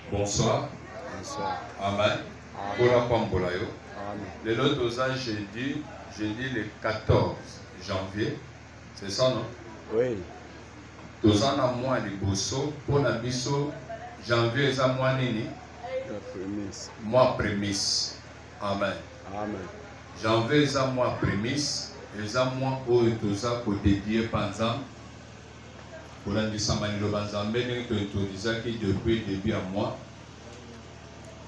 Bonsoir. Bonsoir. Amen. Amen. Amen. Le lot aux âges, j'ai dit le 14 janvier. C'est ça, non? Oui. Tous en a moins de bosso pour la biso. Janvier, c'est mois nini? La prémisse. Mois prémisse. Amen. Amen. Janvier, c'est mois prémisse. Et c'est mois où tout ça pour dédier pendant. Pour l'indisamani le banzambe, nous introduisons qui depuis le début à moi.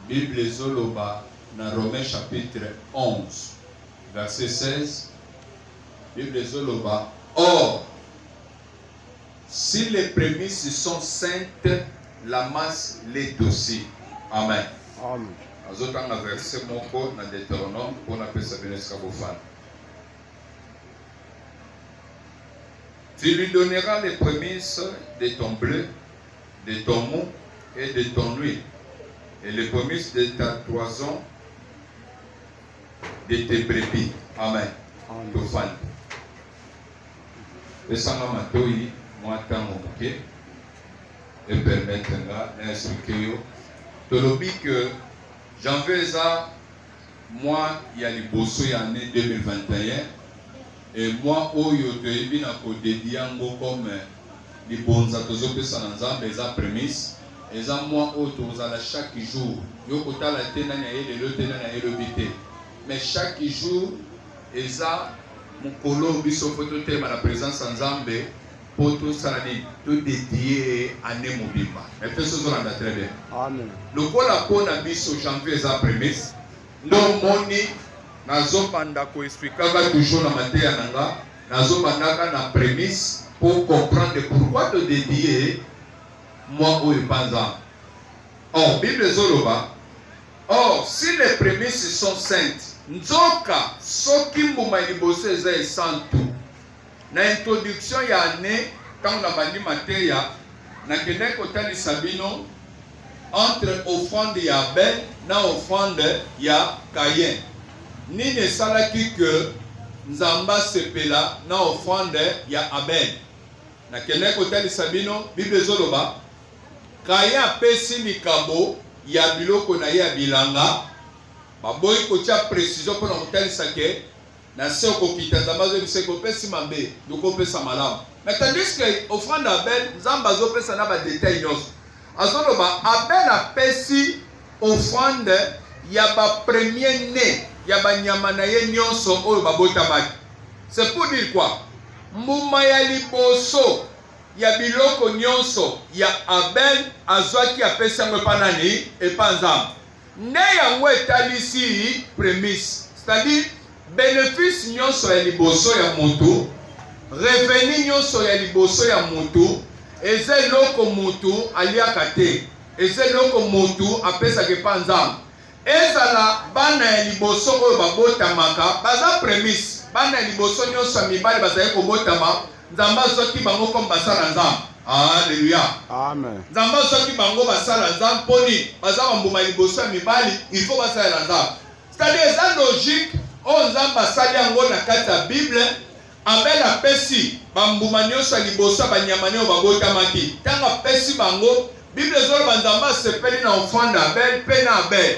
Bible Zoloba, dans Romains chapitre 11, verset 16. Bible Zoloba. Or, si les prémices sont saintes, la masse les dossiers. Amen. Amen. Azotanga verset moko na Deutéronome pour la paix sabinesca bofan. Tu lui donneras les prémices de ton bleu, de ton mou et de ton huile, et les prémices de ta toison, de tes brebis. Amen. Tofan. Et ça m'a matoi, moi tant mon et permettre d'expliquer yo. Tolobi que j'en veux ça, moi il y a les bosso y année 2021. Et moi, oyo toyebi na kodedi yango comme les bons atozopesa na nzambe eza prémisse eza moi oyo tozala chaque jour yo kotala te nani ayelelo te nani ayelobi te mais chaque jour eza mokolo biso po totema na présence ya nzambe po tosala nini todedie année mobimba mais mpe sozolanda très bien. Amen. Lokola mpona biso janvier eza prémisse ndo moni nazobanda koexplikaka toujours na mateya na nga nazobandaka na prémisse pour comprendre pourquoi te dédier moi oyo panza. Or Bible ezoloba or si les prémices sont saintes nzoka soki mbuma liboso eza esantu na introduction ya année ntango na bandi mateya nakendaki kotalisa bino entre offrande ya Abel na offrande ya Caïn. Nini esalaki que nzamba sepela na offrande ya Abel. Nakendaki kotalisa bino Bible ezoloba Caïn apesi likabo ya biloko na ye ya bilanga baboyi kotia précision mpona kotalisa ke na se okokita nzamba azobisa kopesi mabe dokopesa malamu. Mais tandis que offrande ya Abel nzamba azopesa na badetail nyonso azoloba Abel apesi offrande ya bapremier né ya banyama na ye nyonso oyo babotamaki. C'est pour dire quoi? Mbuma ya liboso ya biloko nyonso ya Abel azwaki apesi yango epa nani? Epa nzambe. Nde yango etalisi prémisse, c'est-à-dire bénéfice nyonso ya liboso ya mutu, revenu nyonso ya liboso ya mutu, eza eloko mutu aliaka te, eza eloko mutu apesaka epa nzambe. Ezala bana ya liboso oyo babotamaka baza prémisse. Bana ya liboso nyonso ya mibali bazali kobotama nzambe azwaki bango comme basala nzambe. Alléluia. Amen. Nzambe azwaki bango basala nzambe mponi baza bambuma liboso ya mibali il faut basalela nzambe. C'est-à-dire eza logique oyo nzambe asali yango na kati ya Bible. Abel apesi bambuma nyonso ya liboso ya banyama oyo babotamaki. Ntango apesi bango Bible ezoloba nzambe asepeli na offrande ya Abel mpe na Abel.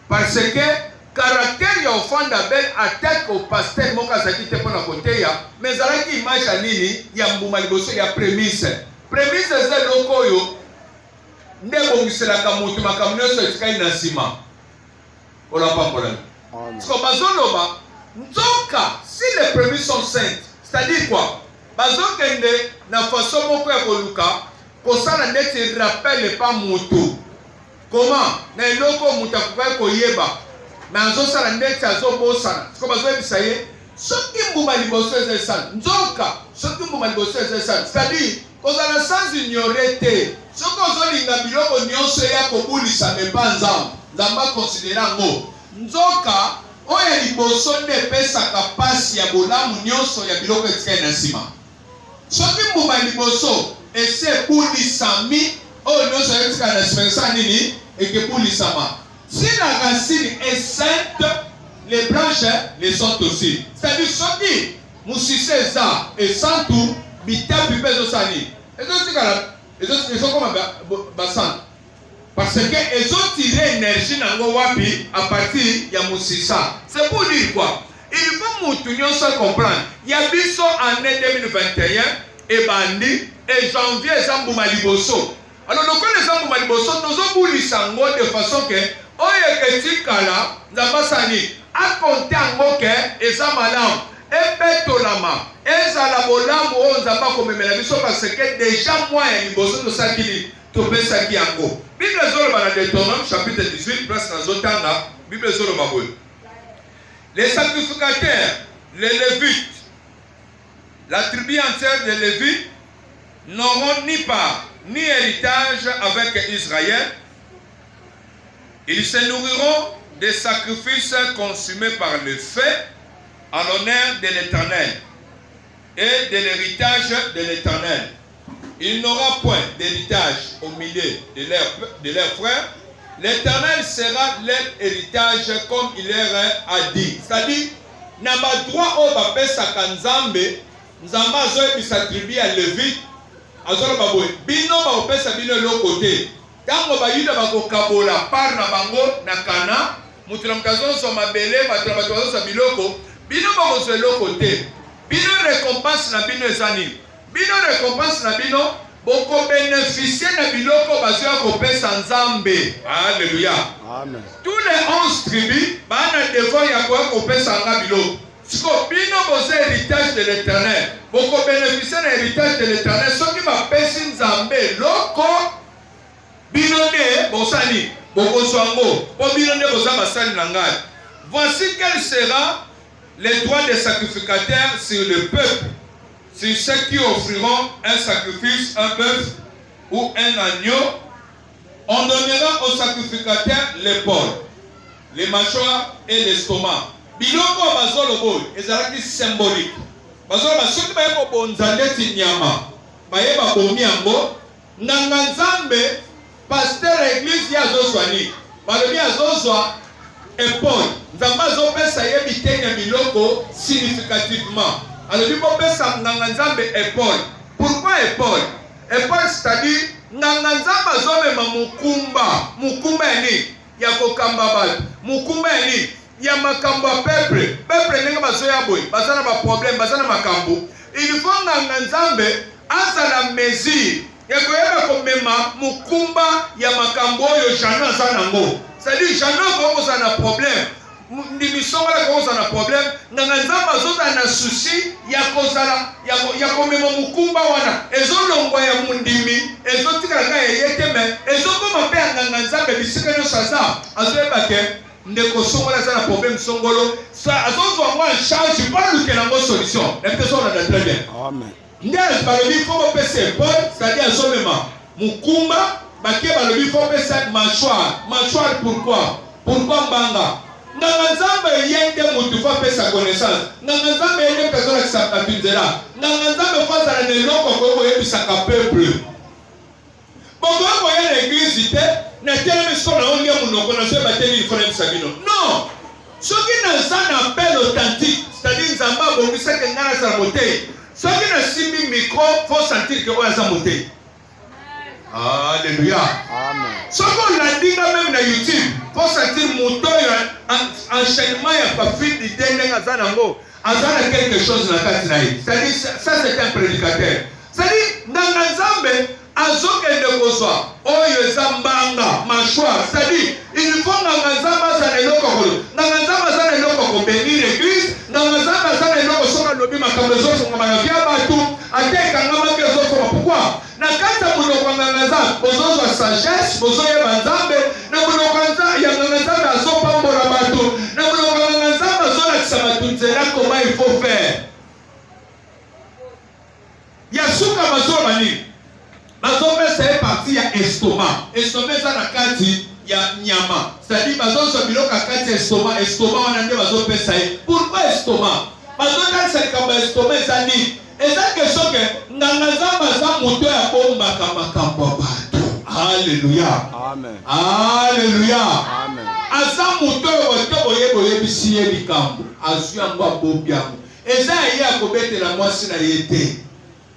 Parce que caractère ya offrande d'Abel attaque au pasteur moko azaki te mpona koteya mais ezalaki image ya nini ya mbuma liboso ya prémisse. Prémisse eza eloko oyo nde ebongiselaka motu makambo nyonso etikali na nsima olapambolami. Siko bazoloba nzoka si les prémices sont saintes, c'est-à-dire quoi? Bazokende na façon moko ya koluka kosala ndeti rappel epa motu. Comment? Na eloko mutu akokaki koyeba mais azosala ndeti azobosana siko bazoyebisa ye soki mbuma liboso eza esana nzoka soki mbuma liboso eza esana c'est-à-dire kozala sans ignorer te soki ozolinga biloko nyonso eya kobulisa epa nzambe nzambe akonsidere yango nzoka oyo ya liboso nde epesaka pasi ya bolamu nyonso ya biloko etikali na nsima. Soki mbuma liboso ese ebulisami oyo nyonso etikali na nsima esala nini? Ekebulisama. Si la racine est sainte, les branches le sont aussi. C'est-à-dire soki musise eza esantu bitapi mpe ezosani ezotikala ezokoma basante Parce que ils ont tiré l'énergie dans wapi à partir de Moussissa. C'est pour dire quoi? Il faut nous comprendre. Il y a biso en 2021 et bandi et janvier Zambouma Liboso. Alors donc les Zambouma Liboso nous ont voulu sango de façon que oye que tikala Zambasani a compté en moque et Zamalam et Betolama et Zalabolam ou Zamba comme biso parce que déjà moi et Liboso nous sakili. Bible Zoroba dans Deutéronome chapitre 18, place dans Zotanga, Bible Zoroba. Les sacrificateurs, les Lévites, la tribu entière des Lévites n'auront ni part ni héritage avec Israël. Ils se nourriront des sacrifices consumés par le feu en l'honneur de l'Éternel et de l'héritage de l'Éternel. Il n'aura point d'héritage au milieu de leurs frères. L'Éternel sera leur héritage comme il leur a dit. C'est-à-dire, n'a pas droit au bapé sakanzambe, nzamba zoe bisatribi à Lévite, azolo baboy. Bino bapé sabino l'autre côté. Tango bayuda bako kabola par na bango na kana, mutulamkazo so mabele, mutulamkazo so biloko. Bino bako so l'autre côté. Bino récompense na bino ezani. Bino récompense na bino boko bénéficier na biloko bazwa kopesa nzambe. Alléluia. Amen. Tous les 11 tribus bana devant ya kopesa nga biloko. Siko bino boze héritage de l'Éternel. Boko bénéficier na héritage de l'Éternel. Soki bapesi nzambe loko bino de bosani boko swango po bino de boza basali na ngai. Voici quel sera les droits des sacrificateurs sur le peuple. Sur ceux qui offriront un sacrifice, un bœuf ou un agneau, on donnera aux sacrificateurs l'épaule, les mâchoires et l'estomac. Biloko bazolobo, ezalaki symbolique. Bazoloba soki bayeko bonzaleti nyama, bayeba bomi yango, nanga nzambe, pasteur église ya zozwani, balobi azozwa épaule. Nzamba azopesa yebi tenya biloko significativement. Alors, il faut faire Nanganzambe épaule. Pourquoi épaule? Épaule, c'est-à-dire, Nanganzamba zome mukumba. Mukumba ni, yako kambabal. Mukumba ni, yamakamba peuple. Peuple n'est pas soya boy. Bazana ba problème, bazana makambo. Il faut Nanganzambe, asa la mesure. Yako yaba komema mukumba yamakambo yo jana zanango. C'est-à-dire, jana ko za na problème. Ndimisonga la cause na problème nangazamba zoza na souci ya kozala ya komema mukumba wana ezolongwa ya mundimi ezotika ka yeteme ezokoma pe nangazamba bisika no sasa azoebake ndeko songola za na problème songolo sa azozwa ngwa charge pas le que la solution la personne a très bien amen ndia balobi faut pese Paul c'est-à-dire azomema mukumba bakie balobi faut pese mâchoire pourquoi mbanga Nanganzamba yende mutu fa pesa connaissance. Nanganzamba yende personne qui s'appelle Nanganzamba fa za na loko ko yebisa ka peuple. Bongo ko ya l'église té na télé so na onye munoko na se bateli frère Sabino. Non. Soki na za na appel authentique, c'est-à-dire nzamba bongisa ke ngana sa moté. Soki na simbi micro, faut sentir que oya za moté. Alléluia. Amen. Ce qu'on a dit même dans YouTube, faut sentir mon enchaînement et pas fil du dernier azanango. Azana quelque chose dans la katinaï. C'est-à-dire, ça c'est un prédicateur. C'est-à-dire, dans l'ensemble, azoke de kozwa, oyo zambanga, mâchoire. C'est-à-dire, il faut n'anganzamba za neloko. N'anganzamba za neloko bénir l'église. N'anganzamba za neloko soka lobi makambezo soka manakia batu. Ateka ngama kezo soka. Pourquoi? Na kata munoko ngangaza, bozo sagesse, bozo yebanzambe, na munoko ya ngangaza azopa mbora batu. Na munoko ngangaza azola kisabatunzela comment il faut faire. Yasuka mazo mani. Mazombe c'est parti ya estomac. Estomac ça na kati ya nyama. C'est-à-dire bazo biloka kati estomac, estomac wana nde bazo pesa. Pourquoi estomac? Bazo c'est comme estomac ça ni. Et ça question que nangazamba za moto ya bomba kama kambo bato. Alléluia. Amen. Alléluia. Amen. Asa moto wato oyebo bisiye bikambo. Azu yango bobiamo. Eza ya kobetela mwasi na yete.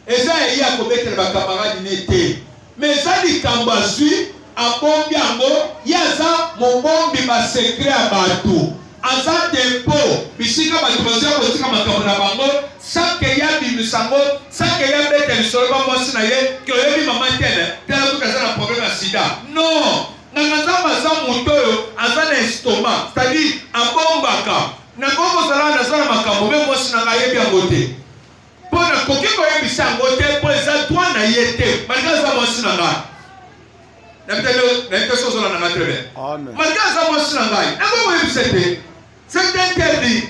Eza ya kobetela ba camarade nete. Mais ça likambo azui abombi yango yaza mobombi ba secret ya bato aza dépôt bisika bato bazwa kotika makambo na bango sake ya bimisango sake ya bete lisolo ba mwasi na ye ki oyebi mama tene tela kuta aza na problème ya sida non nganga aza moto oyo aza na estomac c'est-à-dire abombaka na kongo zala na zala makambo me mwasi na yebi yango te mpona koki koyebisa yango te mpo eza droit na ye te malgré aza mwasi na ngai nayebite sozola na ngai très bien malgré aza mwasi na ngai nango koyebisa te c'est interdit.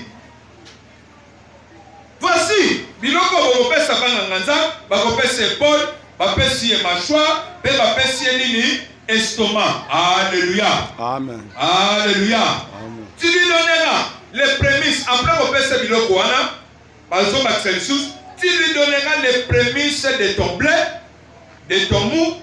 Voici biloko bokopesa banganga nzambe bakopesa épaule bapesi ye mâchoire mpe bapesi ye nini estomac. Alléluia. Amen. Alléluia. Amen. Tu lui donneras les prémices après kopesa biloko wana bazobakisa lisusu tu lui donneras les prémices de ton blé de ton mou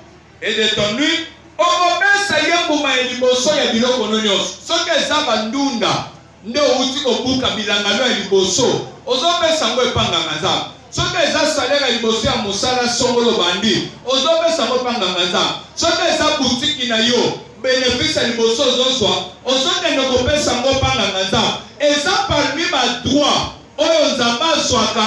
et de ton huile okopesa ye mbuma ya liboso ya biloko no nyonso soki eza bandunda nde outi kobuka bilangano ya liboso ozopesa yango epanganga nzambe soki eza salaire ya liboso ya mosala songolo bandi ozopesa yango epanganga nzambe soki eza butiki na yo bénéfice ya liboso ozozwa ozokende kopesa yango epanganga nzambe eza parmi badroit oyo nzambe azwaka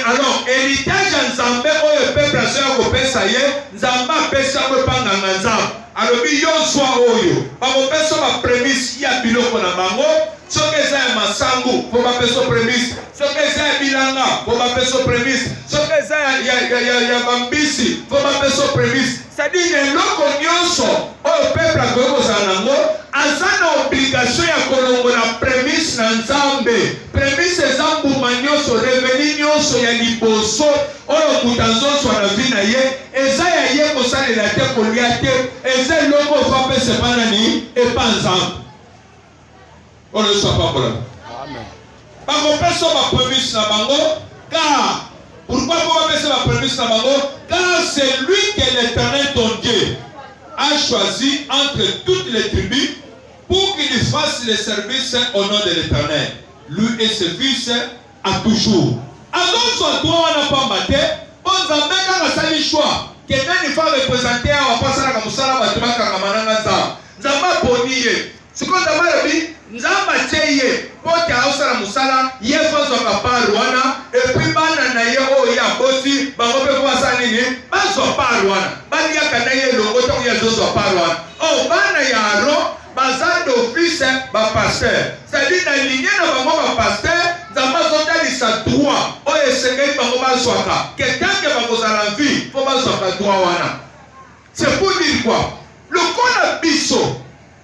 alors héritage ya nzambe oyo peuple azoya kopesa ye nzambe apesa yango epanganga nzambe alobi yo zwa oyo bakopesa baprémisse ya biloko na bango soki eza ya masangu mpo bapesa prémisse soki eza ya bilanga mpo bapesa prémisse soki eza ya bambisi mpo bapesa prémisse c'est-à-dire eloko nyonso oyo peuple akoki kozala nango aza na obligation ya kolongola prémisse na nzambe prémisse eza mbuma nyonso reveni nyonso ya liboso oyo moto azozwa na vi na ye eza ya ye kosalela te kolia te eza eloko ofapesa epa nani epa nzambe oyo esapambola. Amen. bakopesa baprémisse na bango car pourquoi po bapesa baprémisse na bango car c'est lui que l'Éternel ton Dieu a choisi entre toutes les tribus pour qu'il fasse le service au nom de l'Éternel lui et ses fils à toujours. azozwa droit wana pamba te mpo nzambe kaka asali choix ke nani fa représente awa mpo asalaka mosala bato bakangama nanga nzambe nzambe aponi ye sikoyo nzambe alobi nzambe atie ye mpo te aosala mosala ye fo azwaka part wana epui bana na ye oyo ye aboti bango mpe po basala nini bazwa part wana baliaka na ye elongo ntango ye azozwa part wana o bana ya aron baza d'office bapaster c'est-à-dire na linie na bango bapaster nzambe azotalisa droit oyo esengeli bango bazwaka ke tanke bakozala vie mpo bazwaka droit wana. C'est pour dire quoi lokola biso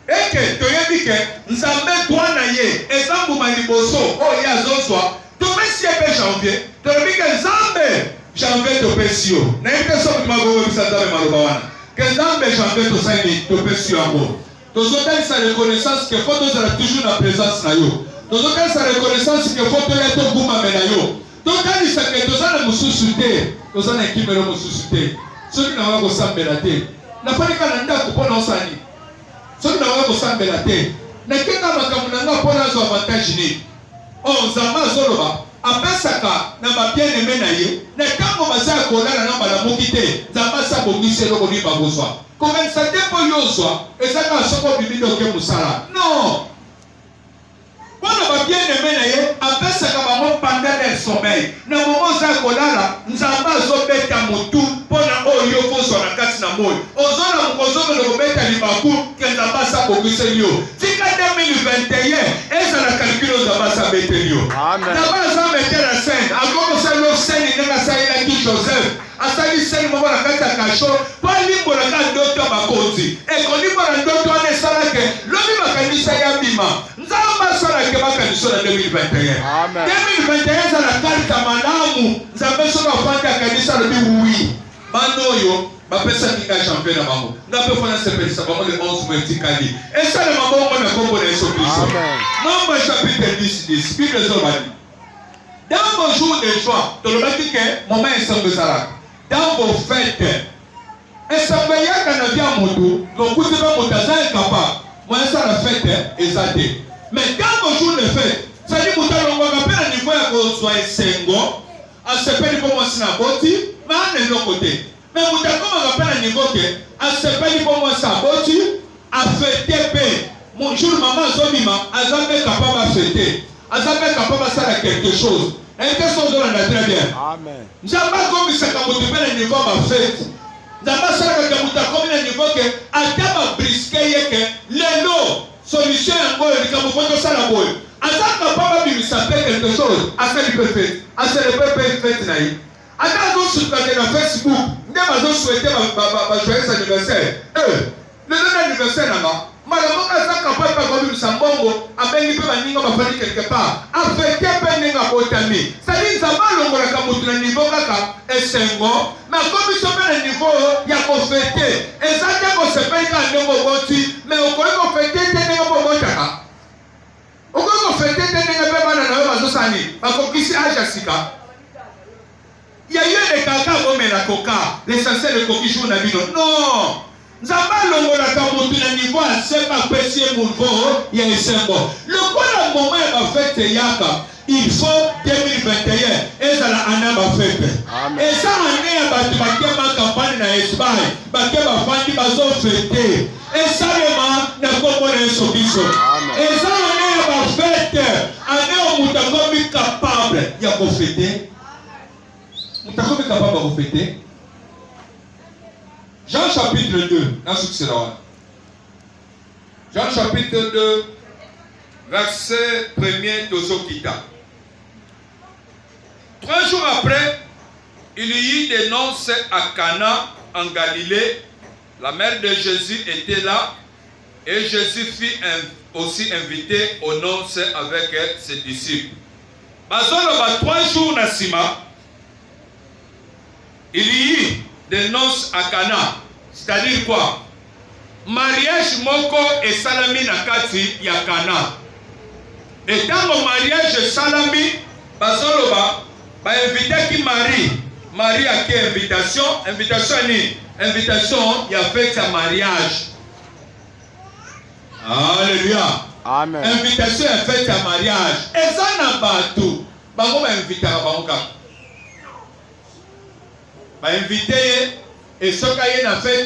eke toyebi ke nzambe droit na ye eza mbuma liboso oyo ye azozwa topesi ye mpe janvier tolobi ke nzambe janvier topesi yo nayebi te soki makoyebisa nzambe maloba wana ke nzambe janvier tosali topesi yo yango tozotalisa reconnaissance ke fo tozala toujours na présence na yo tozotalisa reconnaissance ke fo toya togumame na yo totalisa ke toza na mosusu te toza na ekimelo mosusu te soki nakoka kosambela te nafandika na ndako mpo na osani soki nakoka kosambela te nakenga makambo na nga mpo nazwa avantage nini o nzambe azoloba apesaka na babieneme na ye na ntango baza ya kolala na balamuki te nzambe asabongisi eloko nini bakozwa kokanisa te mpo yozwa ezaka soko obimi doke mosala non mpona babieneme na ye apesaka bango pendant leur sommeil na momo oza ya kolala nzambe azobeta motu mpona oyo kozwa na kati na moi ozona mokozokende kobeta libaku ke nzambe asabongiseli yo tika 2021 ezala calcule nzambe asabeteli yo nzambe azametela sene akokosali yo sene ndenge asalelaki joseph asali sene moko na kati ya kasho mpo alimbolaka ndoto ya bakonzi ekolimbola ndoto wana esalake lobi makanisa ya bima nzambe asalake makanisa na 2021 2021 ezala kalita malamu nzambe soki afandi akanisa lobi wi bana oyo bapesaki nga janvier na bango nga mpe fona sepelisa bango le 11 mois etikali esalema bongo na kombo na yesu kristo. Nombre chapitre 10 bible ezolobaki dans vos jours de joie tolobaki ke moment esango ezalaka dans vos fêtes esango eyaka na via motu lokuti mpe moto aza incapable moyesala fête eza te mais dans vos jours de fête sadi moto alongwaka mpe na niveau ya kozwa esengo asepeli mpo mwasi na boti maana eloko te Mais vous avez comme un niveau que à ce pays pour moi ça boti a fêté paix. Mon jour maman zomima a jamais capable de fêter, a jamais capable de faire quelque chose. Et que sont dans la très bien. Amen. Jamais comme ça quand vous devez niveau ma fête. Jamais ça quand vous avez comme un niveau que à table brisquer que l'élo solution en gros et quand vous faites ça la boy. A ça capable de s'appeler quelque chose. À ce le peut à ce le peut fait naï. Attends, vous sur Facebook, vous souhaitez ma joyeux anniversaire. Le anniversaire là-bas, madame, ça capable pas comme ça bongo, avec une peu de ma famille quelque part. Avec quelqu'un qui a botami. Ça dit ça va le la camoufle le niveau kaka et c'est bon. Mais comme ils sont à un niveau, il y a qu'on fêter. Et ça dit qu'on se paye quand on est boti, mais on connaît qu'on fêter tenez qu'on botaka. On connaît qu'on fêter tenez qu'on pas dans la zone parce qu'on qu'ici à Jessica. Il y a eu des caca comme la coca, l'essentiel de coquille joue n'habite. Non! Zamba longo la kamotu na niveau à c'est pas apprécier mon bon, il y a un symbole. Le quoi le moment va faire yaka, il faut 2021 et ça la année va faire. Et ça année va te marquer ma campagne na Espagne, marquer ma famille va se fêter. Et ça vraiment na comme on est sur biso. Et ça année va faire, année où tu es capable, il y a qu'on fêter. Vous êtes capable de fêter. Jean chapitre 2, Jean chapitre 2, verset 1er Tozokita. 3 jours après, il y eut des noces à Cana en Galilée. La mère de Jésus était là et Jésus fut aussi invité aux noces avec ses disciples. Bazolo 3 jours Nassima. Il y eut des noces à Cana. C'est-à-dire quoi? Mariage moko et salami na kati ya Cana. Et dans le mariage salami, bazoloba, ba invité qui Marie a quelle invitation? Invitation, il y a fait un mariage. Alléluia. Amen. Invitation est faite à mariage. Et ça n'a pas tout. Bango ba invité à bango. Ba invité et ce qu'il y a fait,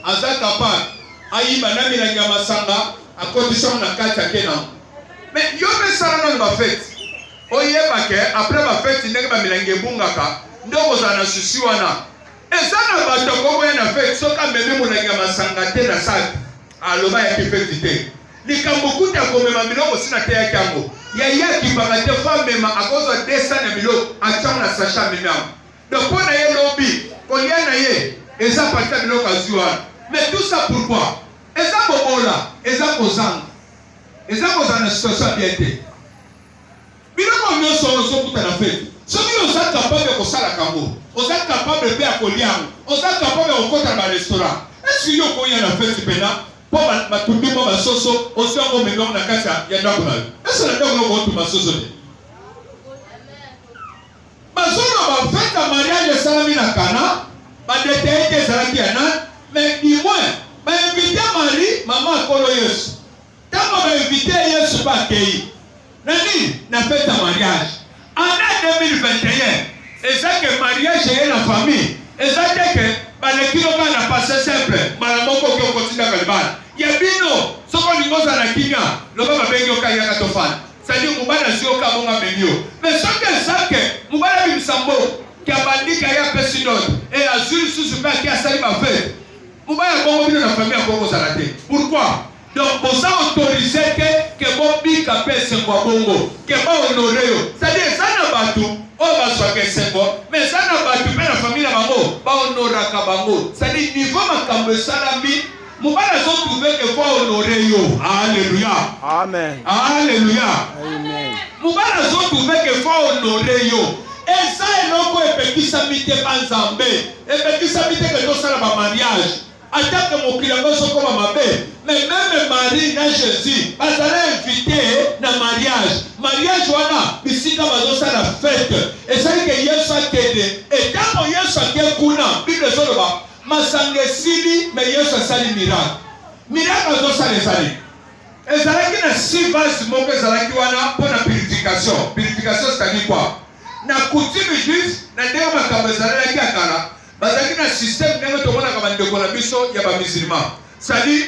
aza capable. Aïe banami la nyamasanga à condition na kata kenan. Mais yo be sala na ba fête. Oye bake après ba fête ndenge ba milenge bungaka ndoko za na susi wana. Et ça na ba to ko na fête so ka meme mo na nyamasanga te na sak. Aloba ya fête te. Likambo kuta ko mema miloko sina te ya kango. Ya ki bagate fa mema akozo desa na miloko achana na sacha mema. Donc on a eu lobby, on y a eu, et ça partit de l'occasion. Mais tout ça pourquoi? Et ça pour là, et ça pour ça, et ça pour ça, la situation bien été. Mais nous nous sommes pour la fête. Ceux qui sont capables de faire la cambo, on est capable de faire collier, on est capable de faire un restaurant. Est-ce qu'il y a la fête maintenant? Pour ma tout le monde ma soso, on se rend au milieu de la casa, il y a un peu. Est-ce que la dame va tout ma soso? Bazolo va faire un mariage salami na Cana, ba détaillé salaki ana, mais du moins, ba invité Marie, maman akolo Yesu. Tant ba invité Yesu ba kei. Nani na fait un mariage. En 2021, et ça que mariage est la famille, et ça que ba le kilo na passé simple, malamoko qui continue à Galban. Yabino, soko lingoza na kinga, loba ba bengi okaya katofana. C'est-à-dire mubala zio ka bonga menio. Mais ce que ça que mubala bimsambo qui a bandi ka ya pesinot et azul sous pas qui a sali ma fête. Mubala bongo bino na famille a bongo salate. Pourquoi? Donc pour ça autoriser que bobi ka pese kwa bongo, que ba honorer yo. C'est-à-dire ça na batu, o ba so que c'est bon, mais ça na batu pe la famille na bango, ba honora ka bango. C'est-à-dire niveau makambo salami Mubala sont trouvés que faut honorer yo. Alléluia. Amen. Alléluia. Amen. Mubala sont trouvés que faut honorer yo. Et ça est l'oko epeki samite banzambe. Epeki samite que tout ça la mariage. Attaque mon kilango soko ba mabe. Mais même Marie na Jésus, bazala invité na mariage. Mariage wana bisika bazo ça la fête. Et ça que Yesu akede. Et tant Yesu akekuna, Bible soloba. Masangesili mais Yesu sali miracle. Miracle azo sali sali. Ezalaki na 6 vases moko ezalaki wana pour la purification. Purification c'est-à-dire quoi? Na coutume juif na ndenge makambo ezalaki akala. bazalaki na système ndenge tomonaka bandeko na biso ya bamusulman, c'est-à-dire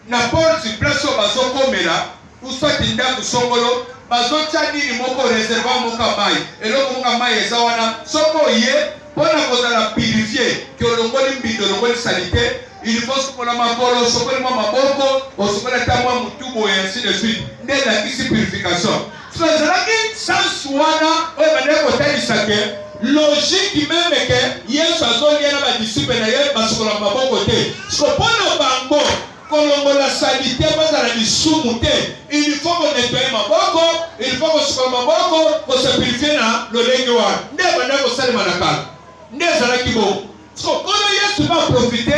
n'importe place oyo bazokomela uswati ndako songolo bazotya nini moko réservoir moka mai eloko moka mai eza wana soko oye mpona kozala purifie ke olongoli mbindo olongoli salite il faut sokola makolo osokoli mwa maboko osokola ata mwa mutu boye ainsi de suite nde elakisi purification so ezalaki sans wana oyo bandeki kotalisa ke logique meme ke yesu azolia na badisiple na ye basokola maboko te siko mpona bango kolongola salite bazala lisumu te il faut konettoye maboko il faut kosokola maboko kose purifie na lolenge wana nde bandeki kosalema na kala nde ezalaki bongo siko kono yesu baprofite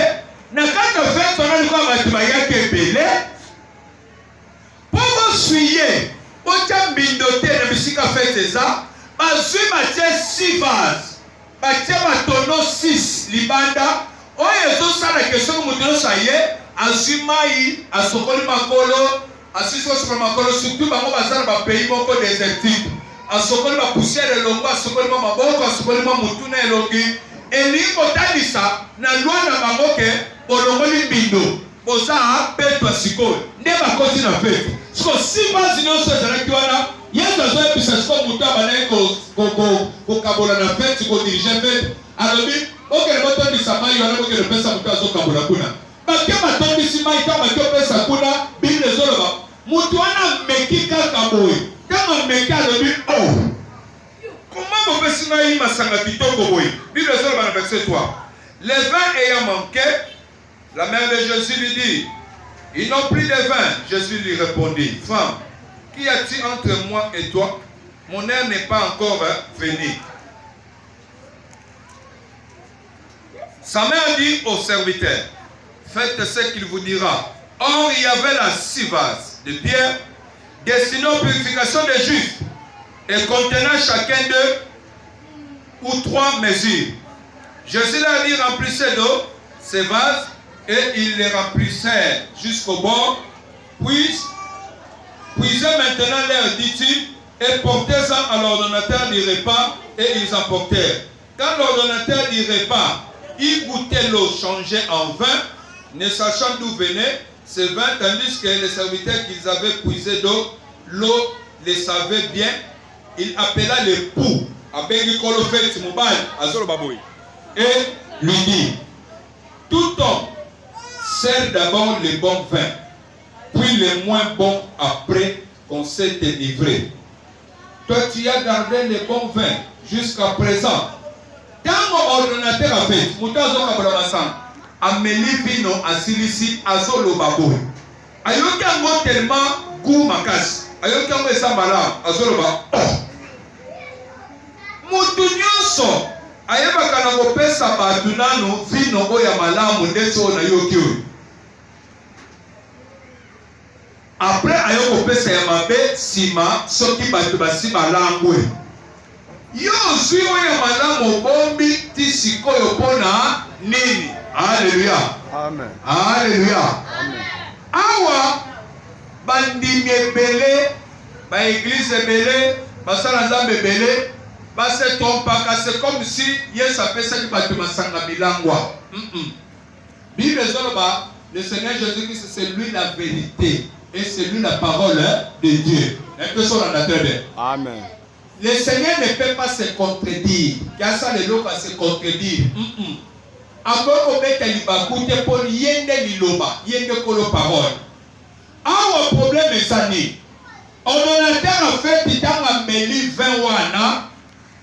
na kati ya fete wana likoya bato bayaki ebele mpo bosuye botya mbindo te na bisika fete eza bazwi batie 6 vase batie batono 6 libanda oyo ezosala ke soki moto nyonso aye azwi mai asokoli makolo asisi kosokola makolo surtout bango baza na bapays moko désertique asokoli bapoussière elongo asokoli mwa maboko asokoli mwa mutu na elongi elingi kotalisa na lwa na bango ke bolongoli mbindo boza betwa sikoyo nde bakoti na fete siko 6 vase nyonso ezalaki wana yesu azoyebisa siko moto abandaki kokabola na fete kodirige fete alobi okende botondisa mai wana bokende pesa moto azokabola kuna bake batondisi mai ntango bake opesa kuna bible ezoloba moto wana ameki kaka boye ntango ameki alobi o comment bopesi ngai masanga kitoko boye bible ezoloba na verset 3 le vin ayant manqué la mère de Jésus lui dit ils n'ont plus de vin. Jésus lui répondit femme, qu'y a-t-il entre moi et toi? Mon heure n'est pas encore venue. Sa mère dit au serviteur faites ce qu'il vous dira. Or il y avait là 6 vases de pierre destinés aux purifications des Juifs et contenant chacun d'eux ou 3 mesures. Jésus leur dit remplissez d'eau ces vases et ils les remplissèrent jusqu'au bord. Puisez maintenant l'air, dit-il, et portez-en à l'ordonnateur du repas, et ils emportèrent. Quand l'ordonnateur du repas, il goûtait l'eau changée en vin, ne sachant d'où venait ce vin, tandis que les serviteurs qu'ils avaient puisé d'eau, l'eau les savait bien, il appela l'époux, et lui dit, tout homme sert d'abord le bon vin, puis le moins bon après qu'on s'est délivré. Toi, tu as gardé le bon vin jusqu'à présent. Quand mon ordonnateur a fait, ameli vino asilisi azolo baboy. Ayoki ango tellement goût makasi. Ayoki ango esambala azolo ba. Mutu nyonso ayebaka na kopesa bato nano vino oyo ya malamu ndeti oyo nayoki oyo. Après ayo kopesa ya mabe sima soki bato basima langwe. Yo zwi oyo ya malamu bombi ti sikoyo pona nini? Alléluia. Amen. Alléluia. Amen. Awa bandimi ebele, ba église ebele, basala nzambe ebele, base trompaka, c'est comme si Yesu apesaki bato masanga bilangwa. Bible ezoloba, le Seigneur Jésus-Christ c'est lui la vérité et c'est lui la parole de Dieu. Amen. Le Seigneur ne peut pas se contredire. Car ça les lois se contredire. Ako beta libakute pour yende liloba, yende kolo parole. Awa problème ezani. Ordonnateur a fait titanga meli 20 wana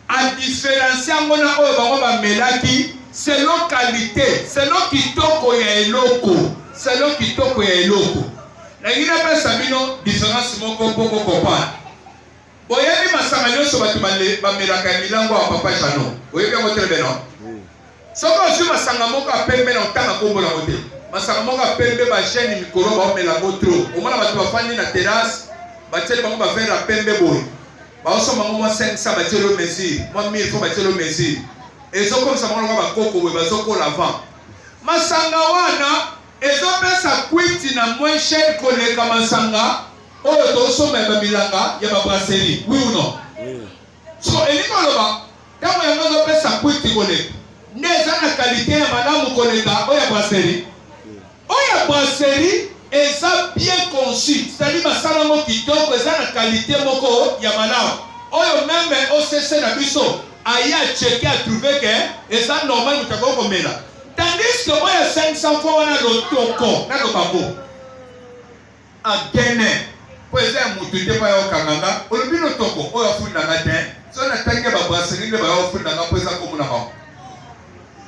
a différencier ngona oyo bango ba melaki selon qualité, selon kitoko ya eloko, selon kitoko ya eloko. Na ngina pesa bino différence moko poko comprendre. Boyebi masanga nyonso bato bamelaka ya milango ya papa Jano. Boyebi yango telebe non? Soko ozwi masanga moko apembe na otanga kombola mote. Masanga moko apembe ba chaîne mikolo ba omela motro. Omona bato bafandi na terrasse, batieli bango ba verre apembe boye. Ba osoma bango mwa 500 batielo mesure, mwa 1000 fois batielo mesure. Ezokomisa bango ba koko boye bazokola vent. Masanga wana ezopesa kwiti na moins cher koleka masanga oyo tosoma ya bilanga ya ba brasserie. Oui ou non? Oui. So elingo loba, kama yango ezopesa kwiti koleka neza na qualité ya malamu koleka oya brasserie. Oya brasserie eza bien conçu, c'est-à-dire basala mo kitoko eza na qualité moko ya malamu. Oyo même OCC na biso aya checker a trouver que eza normal mutako komela. Tandis que oya 500 fois wana lotoko na lobabo. Agene po eza mutu te pa yo kanganga olobi lotoko oyo afundanga te. So na tangi ba brasserie le ba yo afundanga po eza komuna ba.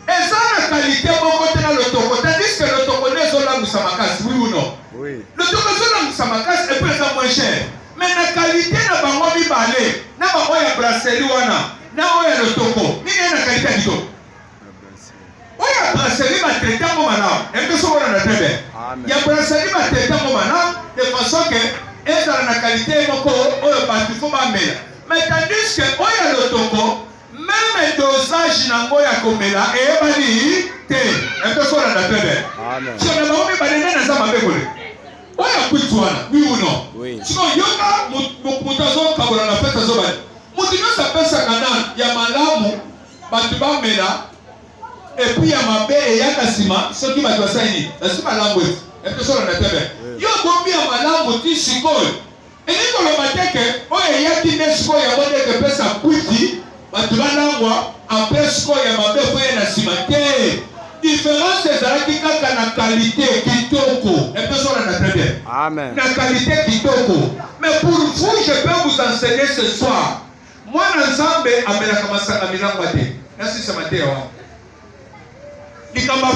Eza na qualité moko te na lotoko, tandis que lotoko ne ezolangwisa makasi, oui ou non? Oui. Lotoko ezolangwisa makasi et puis eza moins cher. Mais na qualité na bango mibale, na bango ya brasserie wana, na oya lotoko, nini na qualité ya kitoko? Oya brasserie ba traité yango malamu, eke so wana na tebe. Ya brasserie ba traité yango malamu, de façon que ezala na qualité moko oyo bato fo bamela. Mais tandis que oya lotoko, même dosage nango ya komela eyebani te ekosola na tebe. Amen. So na bango mibale nde naza mabe kole oya kwitu wana oui ou non? Siko yoka mutu azokabola na fete azobali mutu nyonso apesaka na ya malamu bato bamela epuis ya mabe eyaka nsima soki bato basali nini basi malamu ete ekosola na tebe. Yo bombi ya malamu ti sikoyo elingi koloba teke oyo eyaki nde sikoyo yango ndeke epesa kwiti bato balangwa apres ko ya mabe foye na nsima te. Différence ezalaki kaka na qualité kitoko. Epesola na très bien. Amen. Na qualité kitoko. Mais pour vous, je peux vous enseigner ce soir. Moi na nzambe amelaka masanga milangwa te. Nasi sema te wa. Likamba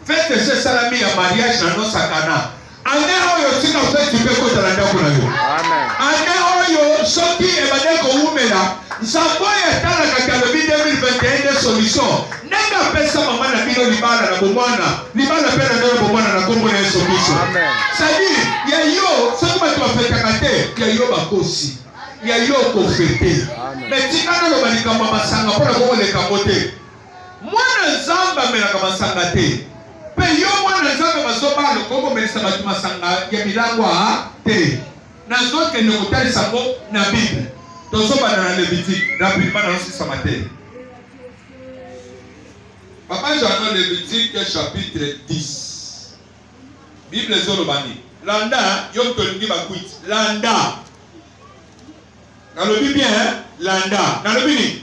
fête c'est salami ya mariage na nosa kana. Ane oyo tika fête tu peux kotala ndako na yo. Amen. Ane oyo soki ebadeko umela Nsaboya tala kakalobi 2021 de solution. Nenga pesa mama na bino libala na bomwana. Libala pena na bomwana na kombo na solution. Amen. Sadi ya yo soki bato bafeta kate ya yo bakosi. Ya yo kofete. Mais tikana lo balikamba masanga pona ko leka mote. Mwana nzamba melaka masanga te. Pe yo mwana nzamba basoba lo kombo melisa bato masanga ya milangwa te. Na zoke ne kotali sango na Bible. Tozoba dans le Lévitique, rapidement dans ce matin. Papa Jean Lévitique chapitre 10. Bible Zolobani. Landa, yom tolingi bakuit. Landa. Dans le Bible bien, landa. Dans le Bible.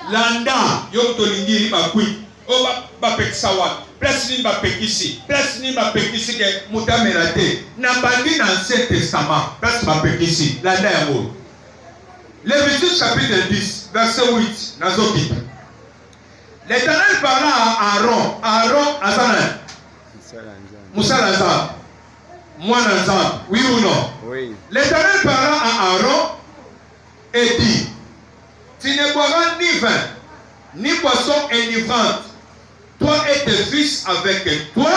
Landa, yom tolingi bakuit. O ba peksawa. Place ni ba pekisi. Place ni ba pekisi ke mutamelate. Na bandi dans l'Ancien Testament. Place ba pekisi. Landa yango. Lévitique chapitre 10, verset 8, Nazoki. L'Éternel parla à Aaron. Aaron, Azanan. Moussa Lazare. Moi Lazare. Oui ou non? Oui. L'Éternel parla à Aaron et dit: tu ne boiras ni vin, ni boisson enivrante, toi et tes fils avec toi,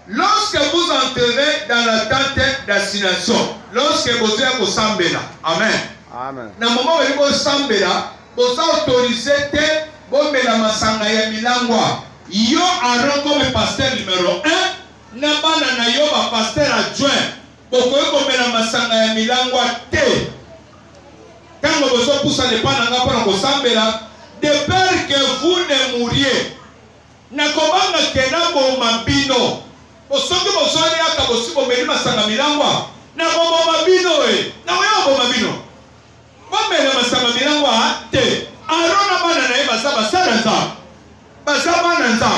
lorsque vous entrerez dans la tente d'assignation, lorsque vous êtes au Sambela. Amen. Amen. Na moment où vous sambela, vous autorisez te bomela masanga ya milangwa. Yo Aaron comme pasteur numéro 1, na bana na yo ba pasteur adjoint. Bokoye komela masanga ya milangwa te. Tango bozo poussa le pana nga pona ko sambela, de peur que vous ne mouriez. Na komanga kena bo mabino. Bosoki bozoli aka bosi bomeli masanga milangwa. Na bo mabino na yo bo mabino. Bamela masanga milangwa te. Arona bana na yeba saba salanza. Basaba na nza.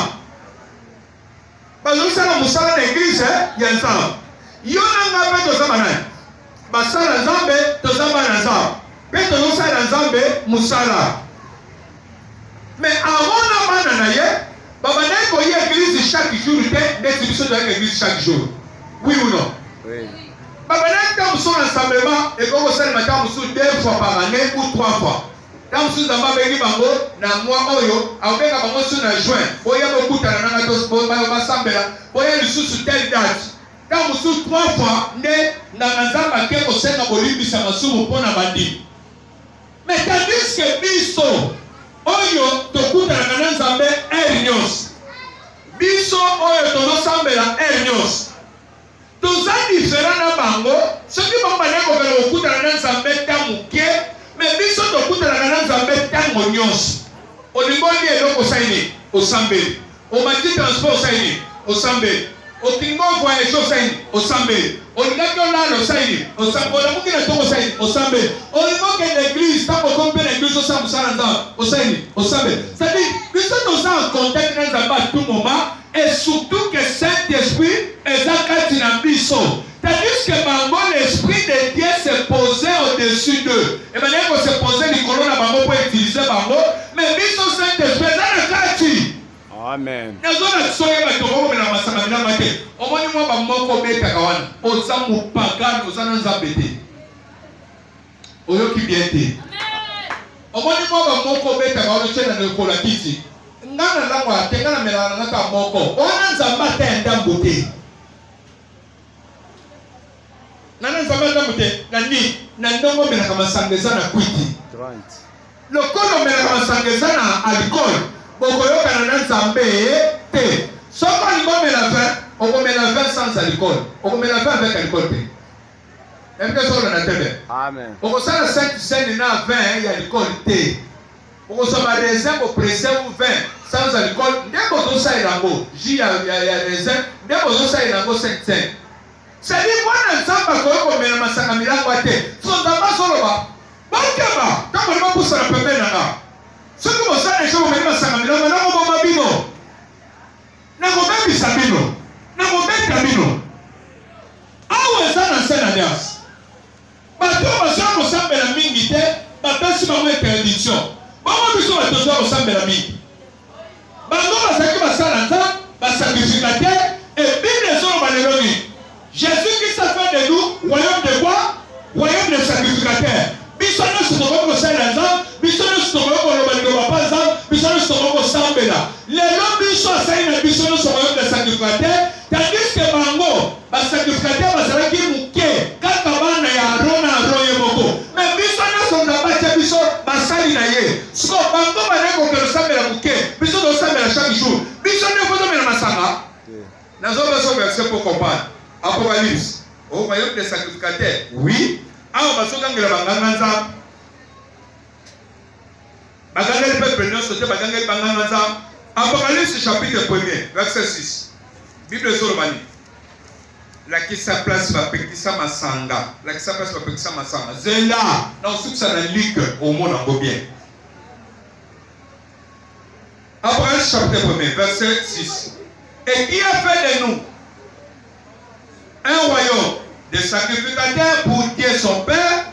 Bazosala musala na église ya nza. Yo nanga pe tozaba na. Basala nzambe tozaba na nza. Pe tozosala nzambe musala. Mais arona bana na ye baba na ko ye église chaque jour te ndeti biso de église chaque jour. Oui ou non? Oui. Baba na ta son rassemblement et comme ça le matin musu 2 fois par année ou 3 fois. Quand musu zamba bengi bango na mois oyo abenga bango sur na juin. Boya bokutana na ngato ba sambela. Boya lisusu telle date. Quand musu 3 fois ne na nzamba ke ko senga bolimbisa masumu pona bandi. Mais tandis que biso oyo tokutana na nzambe ernyos. Biso oyo tozosambela ernyos. Tous les différents na bango, ceux qui vont aller au Kouta na Nzambe tamuke, mais biso to Kouta na Nzambe tamonyos. Olingoli eloko saini osambeli. Omati transport saini osambeli. Okingo voyage saini osambeli. Olingaki olalo saini osambeli. Olamuki na tongo saini osambeli. Olingo ke l'église tant qu'on peut l'église osambeli salanda osaini osambeli. C'est-à-dire que nous sommes en contact dans Zamba à tout moment et surtout que Saint-Esprit est en Katinabiso. C'est-à-dire que l'Esprit de Dieu s'est posé au-dessus d'eux. Et maintenant, il faut se poser les colonnes pour utiliser Bango. Mais Biso Saint-Esprit est dans le quartier. Amen. Nous avons soyé avec le monde, mais la masse à la maquette. Au moins, moi, je vais me mettre à Kawan. Aux âmes pagans, aux âmes zabétés. Au lieu qui vient été. Au moins, moi, je vais me mettre à Kawan. Je suis dans le Kolakiti. Ngana langwa, tengana melana naka moko. Ona nzamba tenda mbote. Nana nzamba tenda mbote. Nani, nandongo mena kama sangeza na kwiti. Lokolo mena kama sangeza na alcool. Bokoyoka na nzambe te. Soko lingo mena 20, oko mena 20 sans alcool. Oko mena 20 avec alcool te. Emke solo na tebe. Amen. Oko sala 5 cents na 20 ya alcool te. Oko soma raisin ko pressé ou 20 sans alcool. Ndebo zo sa ilango. Ji ya raisin. Ndebo zo sa ilango 5 cents. C'est-à-dire mwana nzamba koyoko mena masanga milango ate. So nzamba solo ba. Bakeba. Tango lima pusa na pembe na nga. Soki mosala esho mena masanga milango na ngoma bino. Na ngoma bisabino. Na ngoma kabino. Awe sana sena dias. Bato basala kosambela mingi te. Bapesi bango interdiction. Bango biso batozo kosambela mingi. Bango basaki basala nzambe, basacrificateur, et Bible ezoloba lelo nini. Jésus-Christ a fait de nous royaume de quoi? Royaume de sacrificateurs. Biso nyonso tokoki kosalela nzambe, biso nyonso tokoki koloba liloba mpa nzambe, biso nyonso tokoki kosambela. Lelo biso asali na biso nyonso royaume de sacrificateurs, tandis que bango basacrificateur bazalaki moke kaka bana ya Aron na Aron ye moko. Mais biso nyonso nzambe atia biso basali na ye. Siko bango bandeki kokende kosambela moke, biso tosambela chaque jour. Biso nde kozomela masanga. Nazoba so verset pour comprendre. Apocalypse. Au royaume des sacrificateurs. Oui. Alors, basokangela banganga nzambe. Bagangeli peuple nyonso te bagangeli banganga nzambe. Apocalypse chapitre 1er, verset 6. Bible ezolobani. Lakisa place bapekisa masanga. Lakisa place bapekisa masanga. Zela. Na osukisa na ligue au monde en bien. Apocalypse chapitre 1er, verset 6. Et qui a fait de nous un royaume de sacrificateurs pour Dieu son Père?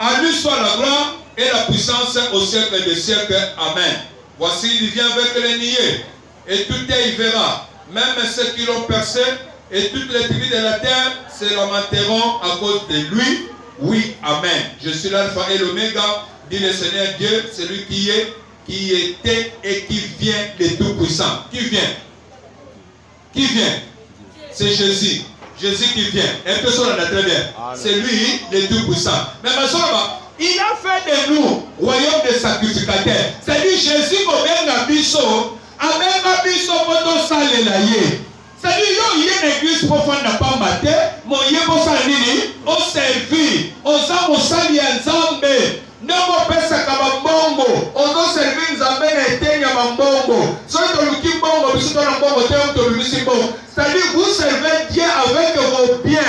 À lui soit la gloire et la puissance au siècle des siècles. Amen. Voici, il vient avec les niais, et tout est y verra, même ceux qui l'ont percé, et toutes les tribus de la terre se lamenteront à cause de lui. Oui, amen. Je suis l'alpha et l'oméga, dit le Seigneur Dieu, celui qui est, qui était et qui vient, le Tout-Puissant. Qui vient? Qui vient? C'est Jésus. Jésus qui vient. Et que ça, on a très bien. C'est lui, le Tout-Puissant. Mais maintenant, il a fait de nous royaume des sacrificateurs. C'est-à-dire Jésus Obenga Biso, Abenga Biso Moto Salelaye. C'est-à-dire il y a une église profonde n'a pas maté, mon yébo salini, au servir, aux âmes au sali ensemble. Namo pesa kama mbongo, ozo servir nzambe na etenya mbongo. Soki toluki mbongo, biso tona mbongo te tolubisi mbongo. C'est-à-dire vous servez Dieu avec vos biens.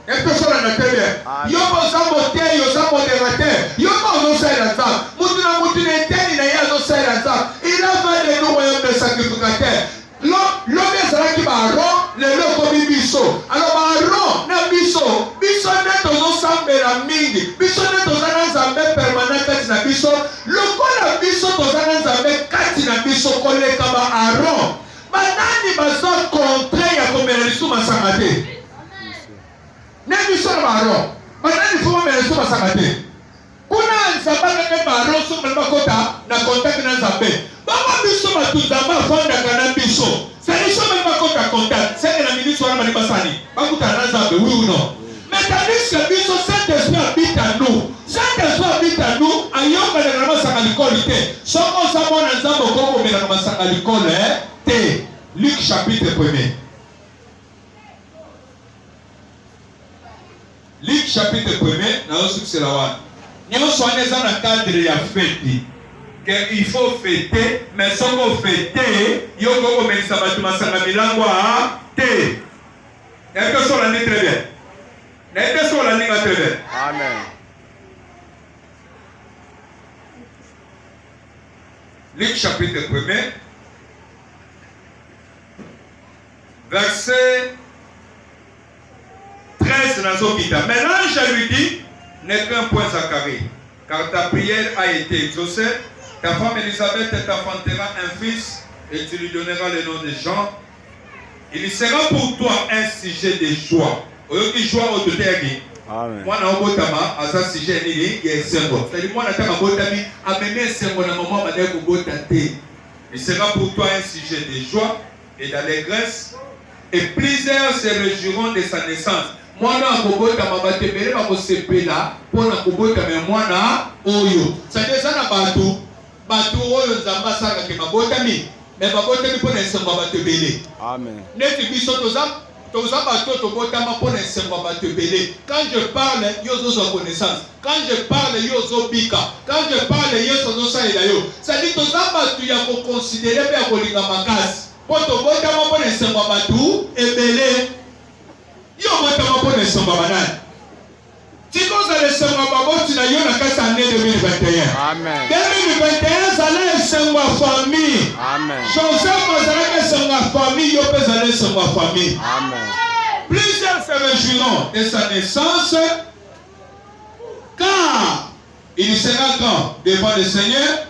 Et que ça na tebe. Yo bosambo te, yo sambo modérateur. Yo ozo sala nzambe. Mutu na eteni na ye ozo sala nzambe. Il a fait de nous royaume de sacrificateurs. L'homme ezalaki baron lelo komi biso. Alors baron na biso nde tozosambela mingi, biso nde toza na nzambe permanent kati na biso, lokola biso toza na nzambe kati na biso koleka baaron. Banani baza contre ya komela lisu masanga te? Ne biso na baaron banani fo bamela lisu masanga te? Kuna nzambe kaka baaron sombela bakota na contact na nzambe. Baba biso batuzamba afandaka na biso. C'est les choses même quand tu contact. C'est la ministre ou la manipasani. Pas que tu as un oui ou non. Mais tandis que biso Saint-Esprit habite à nous. Saint-Esprit habite à nous. Ailleurs que les ramans sont à l'école. Sans qu'on s'abonne à Zambo Kongo, mais les ramans sont à l'école. Luc chapitre 1er. Luc chapitre 1er. Nous sommes sur la one. Nous sommes dans le cadre de la fête. qu'il faut fêter, mais sans qu'on fête, il y a encore même ça va tout masanga milangwa té. N'est-ce que ça l'année très bien? N'est-ce que ça l'année très bien? Amen. Luc chapitre 1er, verset 13 dans Zokita. Mais l'ange lui dit, n'est qu'un point Zacharie, car ta prière a été exaucée. Ta femme Elisabeth t'enfantera un fils et tu lui donneras le nom de Jean. Il sera pour toi un sujet de joie. Amen. Moi, je suis sujet de joie. C'est-à-dire, moi, il sera pour toi un sujet de joie et d'allégresse, et plusieurs se réjouiront de sa naissance. Moi, je suis c'est-à-dire, ça n'a pas tout. Batu oyo nzamba saka ke mabotami mais babotami pona nsengo bato belé. Amen. Neti biso toza bato tobotama pona nsengo bato belé. Quand je parle yozo zo connaissance, quand je parle yozo bika, quand je parle yozo sa ilayo, ça dit toza bato ya ko considérer pe ko linga makasi. Po tobotama pona nsengo bato ebelé. Yo botama pona nsengo banani. Si vous allez se rabattre dans la année 2021. Amen. 2021, ça allait se ma famille. Amen. Joseph, vous allez se ma famille, yo peut aller se ma famille. Amen. Plusieurs se réjouiront de sa naissance, car il sera grand devant le Seigneur.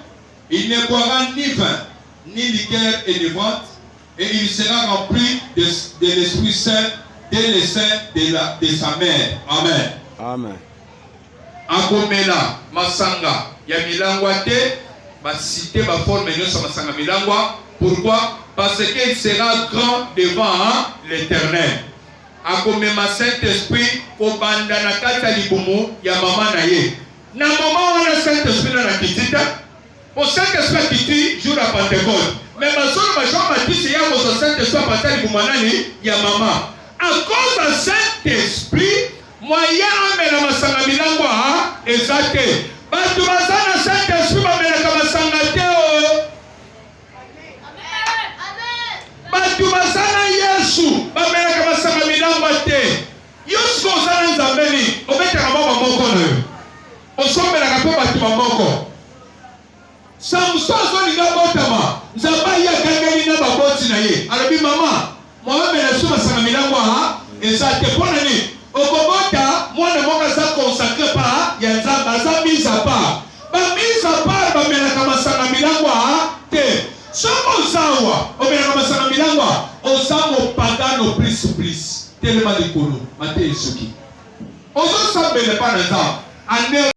Il ne boira ni vin, ni liqueur enivrante, et il sera rempli de l'Esprit Saint dès le sein de sa mère. Amen. Amen. Akomela masanga ya milangwa te ba cité ba forme nyonso masanga milangwa. Pourquoi? Parce qu'il sera grand devant l'Éternel. Akomema Saint-Esprit ko banda na kata libumu ya mama na ye. Na mama wana Saint-Esprit na kitita. Au Saint-Esprit kiti jour à Pentecôte. Mais masolo ba Jean Baptiste ya ko Saint-Esprit pa libumu nani ya mama. À cause de Saint-Esprit moyen amela masanga milangwa ezate batu bazana Saint-Esprit bamela masanga te o. Batu bazana Yesu bamela masanga milangwa te. Yesu kozana nzambeni obeta mama moko na yo osombela ka pe batu moko Samson zolinga botama nzamba ya kangeli na baboti na ye alobi mama moi mela su masanga milangwa ezate pona ni okobota mwana moka za consacré pa ya nzamba za mise à part. Ba mise à part ba mela kama sana milangwa te. Somo zawa o mela kama sana milangwa o samo pagano plus tellement de kono mate isuki. Ozo sabele pa na nzamba.